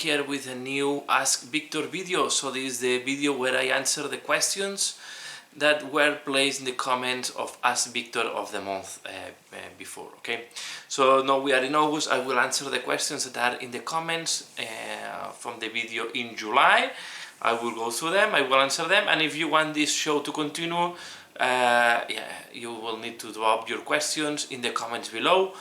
here with a new Ask Victor video. So this is the video where I answer the questions that were placed in the comments of Ask Victor of the month before. Okay, so now we are in August. I will answer the questions that are in the comments from the video in July. I will go through them, I will answer them, and if you want this show to continue, you will need to drop your questions in the comments below.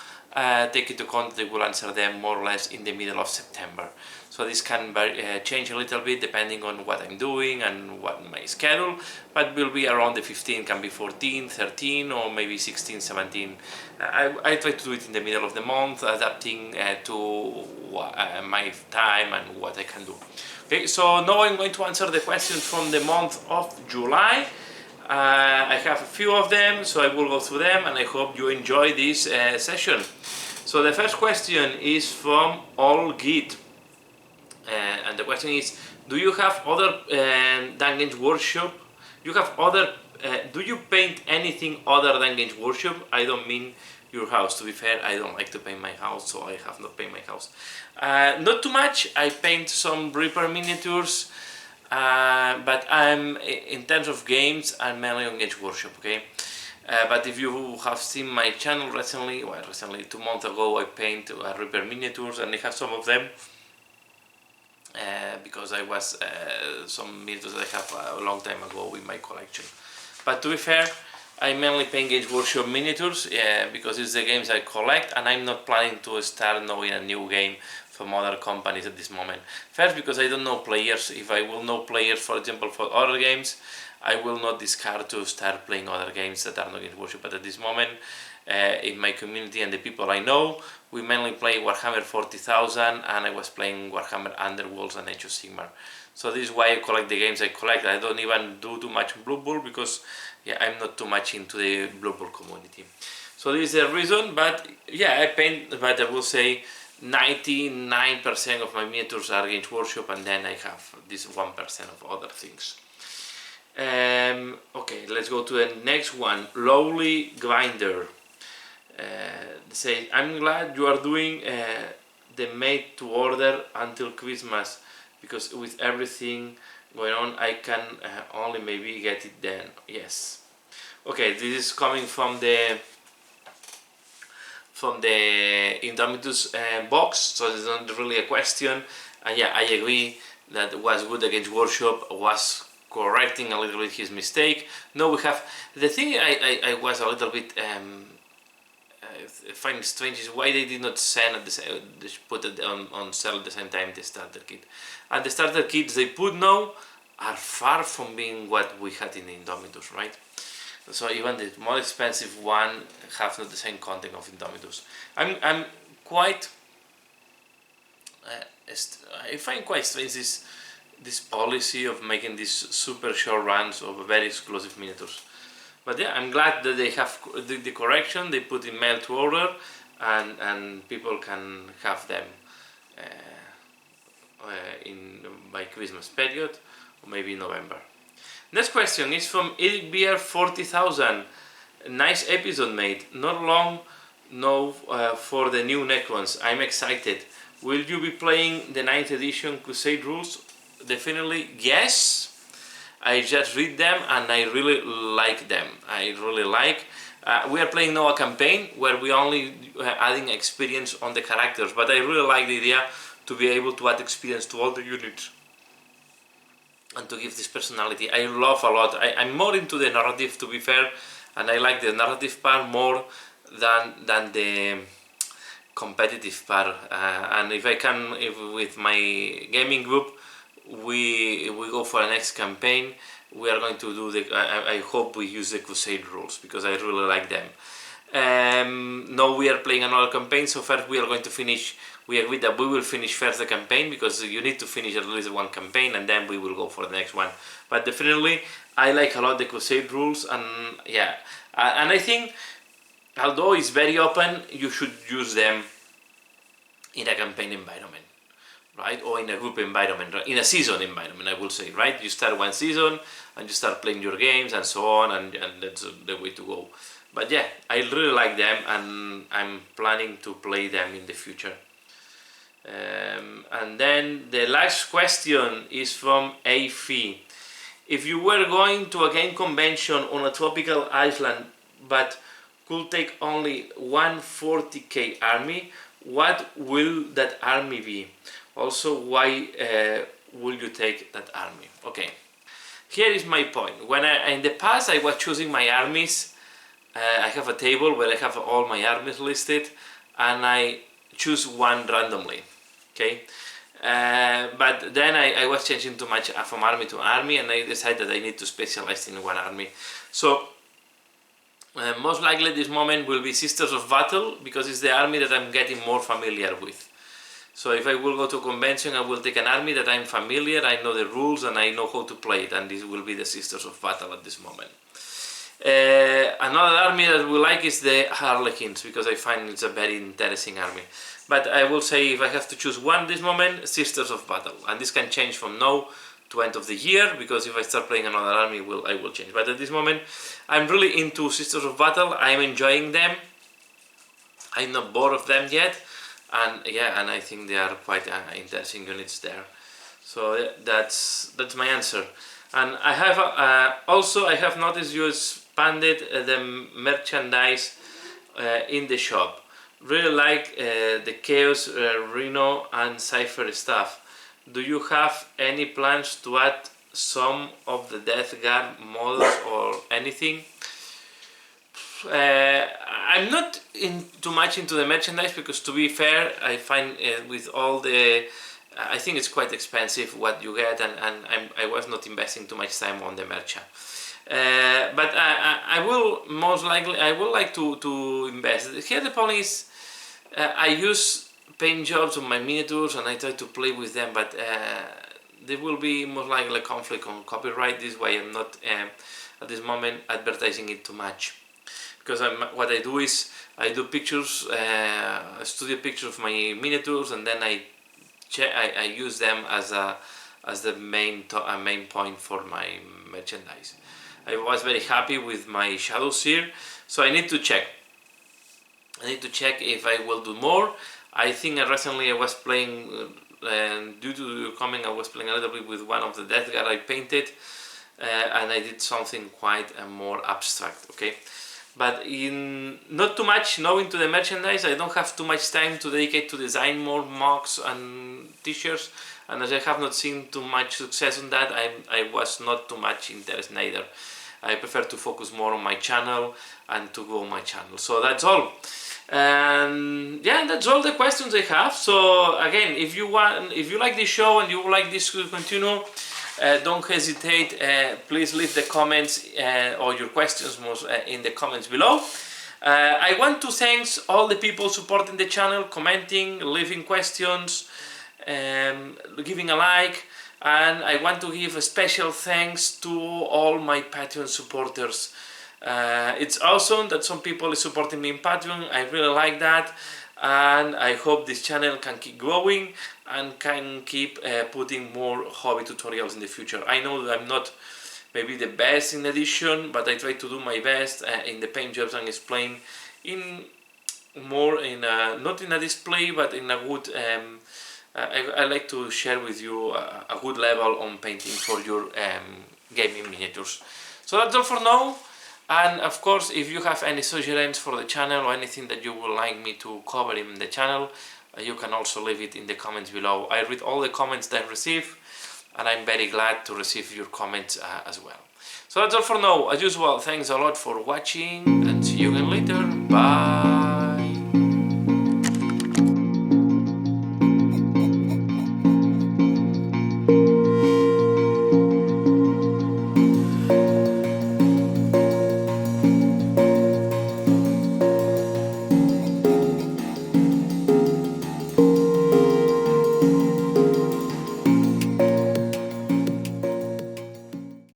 Take into account they will answer them more or less in the middle of September. So this can change a little bit depending on what I'm doing and what my schedule, but will be around the 15, can be 14, 13 or maybe 16, 17. I try to do it in the middle of the month, adapting to my time and what I can do. Okay, so now I'm going to answer the questions from the month of July. I have a few of them, so I will go through them, and I hope you enjoy this session. So the first question is from Allgit, and the question is: do you have other than Games Workshop? Do you paint anything other than Games Workshop? I don't mean your house. To be fair, I don't like to paint my house, so I have not painted my house. Not too much. I paint some Reaper miniatures. But I'm, in terms of games, I'm mainly on Games Workshop, okay? But if you have seen my channel recently, 2 months ago, I paint Reaper miniatures, and I have some of them because I was some miniatures I have a long time ago in my collection. But to be fair, I mainly paint Games Workshop miniatures because it's the games I collect, and I'm not planning to start knowing a new game from other companies at this moment. First, because I don't know players. If I will know players, for example, for other games, I will not discard to start playing other games that are not Games Workshop. But at this moment, in my community and the people I know, we mainly play Warhammer 40,000, and I was playing Warhammer Underworlds and Age of Sigmar. So this is why I collect the games I collect. I don't even do too much Blue Bull because I'm not too much into the Blue Bull community. So this is the reason, but I paint, but I will say 99% of my miniatures are Games Workshop, and then I have this 1% of other things. Okay, let's go to the next one. Lowly Grinder say, I'm glad you are doing the made to order until Christmas, because with everything going on I can only maybe get it then. Yes. Okay, this is coming from the Indomitus box, so it's not really a question. And I agree that was good against Workshop, was correcting a little bit his mistake. No, we have the thing I was a little bit find strange is why they did not send at the same, they put it on sale at the same time the starter kit. And the starter kits they put now are far from being what we had in Indomitus, right? So even the more expensive one have not the same content of Indomitus. I'm quite I find quite strange this policy of making these super short runs of very exclusive miniatures. But I'm glad that they have the correction. They put in mail to order, and people can have them by Christmas period, or maybe November. Next question is from Beer 40,000. Nice episode, mate. Not long now for the new Necrons. I'm excited. Will you be playing the 9th edition Crusade rules? Definitely yes. I just read them and I really like them. We are playing now a campaign where we only adding experience on the characters, but I really like the idea to be able to add experience to all the units and to give this personality. I love a lot. I'm more into the narrative, to be fair, and I like the narrative part more than the competitive part. And if I can, with my gaming group, we go for the next campaign, we are going to do I hope we use the Crusade rules because I really like them. Now we are playing another campaign, so first we are going to finish. We agreed that we will finish first the campaign because you need to finish at least one campaign, and then we will go for the next one. But definitely I like a lot the Crusade rules, and and I think although it's very open, you should use them in a campaign environment, right? Or in a group environment, in a season environment, I will say, right? You start one season and you start playing your games and so on, and that's the way to go. But I really like them, and I'm planning to play them in the future. And then the last question is from AFI. If you were going to a game convention on a tropical island but could take only one 40k army, what will that army be? Also, why will you take that army? Okay, here is my point. When in the past I was choosing my armies, I have a table where I have all my armies listed, and I choose one randomly. Okay, but then I was changing too much from army to army, and I decided that I need to specialize in one army. So most likely this moment will be Sisters of Battle, because it's the army that I'm getting more familiar with. So if I will go to a convention, I will take an army that I'm familiar, I know the rules, and I know how to play it, and this will be the Sisters of Battle at this moment. Another army that we like is the Harlequins, because I find it's a very interesting army. But I will say, if I have to choose one this moment, Sisters of Battle. And this can change from now to end of the year, because if I start playing another army, I will change. But at this moment, I'm really into Sisters of Battle. I'm enjoying them. I'm not bored of them yet. And yeah, and I think they are quite interesting units there. So that's my answer. And I have also, I have noticed you expanded the merchandise in the shop. Really like the Chaos, Rhino and Cypher stuff. Do you have any plans to add some of the Death Guard models or anything? I'm not too much into the merchandise, because to be fair, I find with all the I think it's quite expensive what you get, and I was not investing too much time on the merch. But I will most likely, I would like to invest. Here the problem is I use paint jobs on my miniatures and I try to play with them, but there will be most likely a conflict on copyright. This way I'm not at this moment advertising it too much, because what I do is I do pictures, studio pictures of my miniatures, and then I use them as the main point for my merchandise. I was very happy with my Shadowseer, so I need to check. I need to check if I will do more. I think recently I was playing, due to your comment, I was playing a little bit with one of the Death Guard I painted, and I did something quite more abstract, okay? But not too much now into the merchandise. I don't have too much time to dedicate to design more mugs and t-shirts, and as I have not seen too much success on that, I was not too much interested neither. I prefer to focus more on my channel and to grow my channel. So that's all. And yeah, that's all the questions I have. So again, if you like this show and you would like this to continue, don't hesitate, please leave the comments or your questions in the comments below. I want to thank all the people supporting the channel, commenting, leaving questions, giving a like, and I want to give a special thanks to all my Patreon supporters. It's awesome that some people are supporting me in Patreon. I really like that, and I hope this channel can keep growing and can keep putting more hobby tutorials in the future. I know that I'm not maybe the best in edition, but I try to do my best in the paint jobs and explain in more in not in a display, but in a good I like to share with you a good level on painting for your gaming miniatures. So that's all for now. And of course, if you have any suggestions for the channel or anything that you would like me to cover in the channel, you can also leave it in the comments below. I read all the comments that I receive, and I'm very glad to receive your comments as well. So that's all for now. As usual, thanks a lot for watching, and see you again later. Bye!